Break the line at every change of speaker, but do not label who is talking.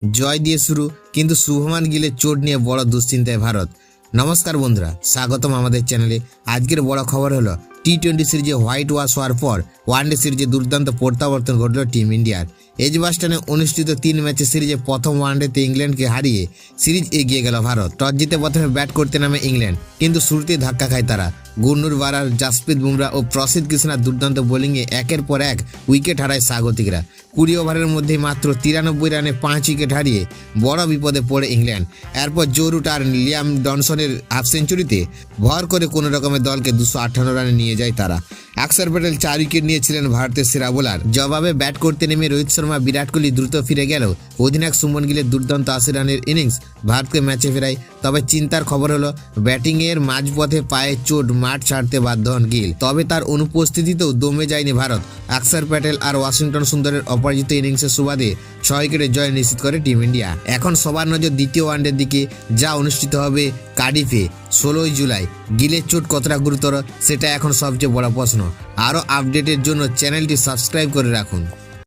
জয় দিয়ে শুরু, কিন্তু শুভমান গিলের চোট নিয়ে বড় দুশ্চিন্তায় ভারত। নমস্কার বন্ধুরা, স্বাগতম আমাদের চ্যানেলে। আজকের বড় খবর হলো টি-20 সিরিজে হোয়াইট ওয়াশ হওয়ার পর ওয়ানডে সিরিজে দুর্দান্ত প্রত্যাবর্তন ঘটল টিম ইন্ডিয়ার। এজবাস্টনে অনুষ্ঠিত 3 ম্যাচের সিরিজে প্রথম ওয়ানডেতে ইংল্যান্ডকে হারিয়ে সিরিজ এগিয়ে গেল ভারত। টস জিতে প্রথমে ব্যাট করতে নামে ইংল্যান্ড, কিন্তু শুরুতেই ধাক্কা খায় তারা। গুরনুর বারার, জাসপ্রীত বুমরা ও প্রসিদ্ধ কৃষ্ণার দুর্দান্ত বোলিংয়ে একের পর এক উইকেট হারায় স্বাগতিকরা। 20 ওভারের মধ্যে মাত্র 93 রানে 5 উইকেট হারিয়ে বড় বিপদে পড়ে ইংল্যান্ড। এরপর জো রুট আর লিয়াম ডনসনের হাফ সেঞ্চুরিতে ভর করে কোনো রকমের দলকে 258 রানে নিয়ে যায় তারা। অক্ষর প্যাটেল 4 উইকেট নিয়েছিলেন ভারতের সেরা বোলার। জবাবে ব্যাট করতে নেমে রোহিত শর্মা, বিরাট কোহলি দ্রুত ফিরে গেলেও অধিনায়ক শুভমান গিলের দুর্দান্ত 80 রানের ইনিংস ভারতকে ম্যাচে ফেরায়। তবে চিন্তার খবর হলো ব্যাটিংয়ের মাঝপথে পায়ে চোট, মাঠ ছাড়তে বাধ্য হন গিল। তবে তার অনুপস্থিতিতেও দমে যায়নি ভারত। অক্ষর প্যাটেল আর ওয়াশিংটন সুন্দরের অপরাজিত ইনিংসের সুবাদে 6 উইকেটের জয় নিশ্চিত করে টিম ইন্ডিয়া। এখন সবার নজর দ্বিতীয় ওয়ানডের দিকে, যা অনুষ্ঠিত হবে কার্ডিফে 16 জুলাই। গিলের চোট কতটা গুরুতর সেটা এখন সবচেয়ে বড় প্রশ্ন। আরও আপডেটের জন্য চ্যানেলটি সাবস্ক্রাইব করে রাখুন।